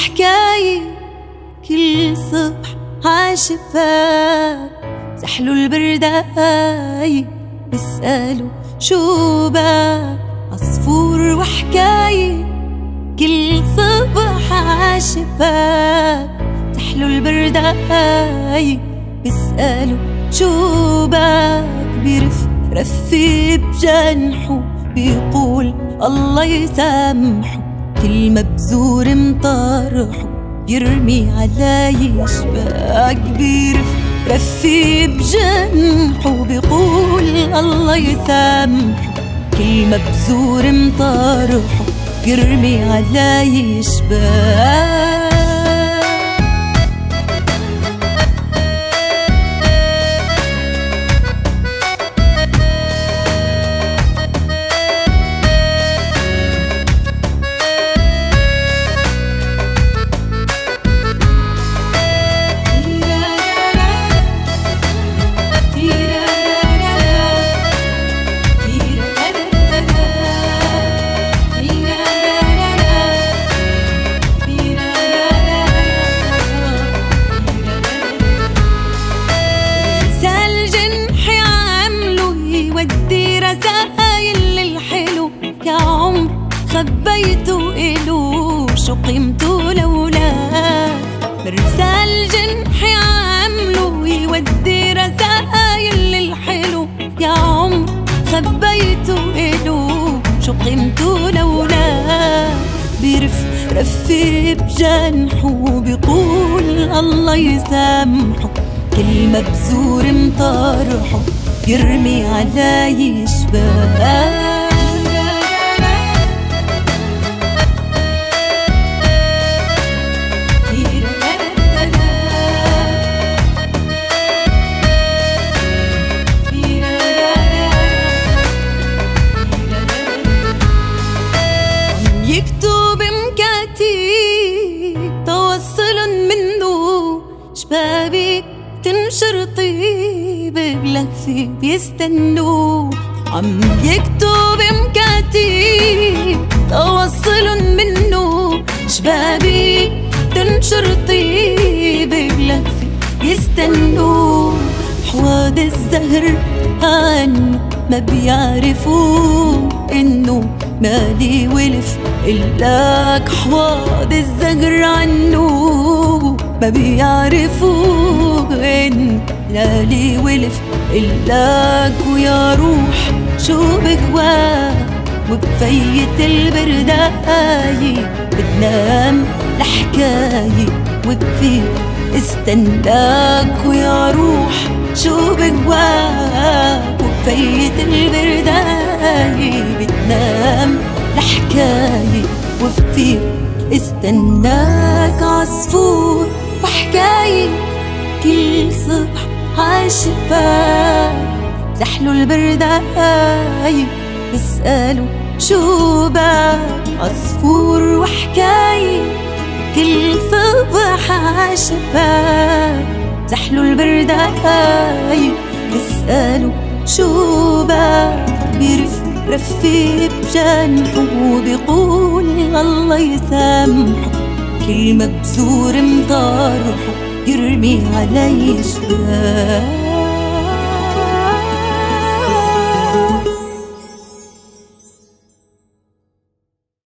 وحكاية كل صبح عالشفاف زحلوا البرداية بيسألوا شو بك. عصفور وحكاية كل صبح عالشفاف زحلوا البرداية بيسألوا شو بك. رفي بجنحه بيقول الله يسامحه، كل مبذور مطرحه يرمي علي شباك. رفي بجنحه بيقول الله يسامحه، كل مبذور مطرحه يرمي علي شباك. ودي رسايل للحلو يا عمر خبيته إلو، شو قيمته لولا برسال جنحي عامله. يودي رسايل للحلو يا عمر خبيته إلو، شو قيمته لولا. رفي بجنحه بيقول الله يسامحه، كل مبذور مطرحه يرمي علي شباك. يكتب مكاتيب توصل منه شبابي تنشر طيب بلهفي بيستنوا. عم يكتب مكاتيب توصل منه شبابي تنشر طيب بلهفي بيستنوا. حواد الزهر عنه ما بيعرفوا انه مالي ولف إلاك. حواد الزهر عنه ما بيعرفوا إن لالي ولف إلاك. ويا روح شو بهواك وبفيت البرداية بتنام لحكاية وبفيق استناك. ويا روح شو بهواك وبفيت البرداية بتنام لحكاية وبفيق استناك. عصفور وحكاية كل صبح عالشفاف زحلوا البرداية بيسألوا شو بك. عصفور وحكاية كل صبح عالشفاف زحلوا البرداية بيسألوا شو بك. رفي بجنحه بيقول الله يسامحه، كل مبذور مطرحه يرمي علي شباك.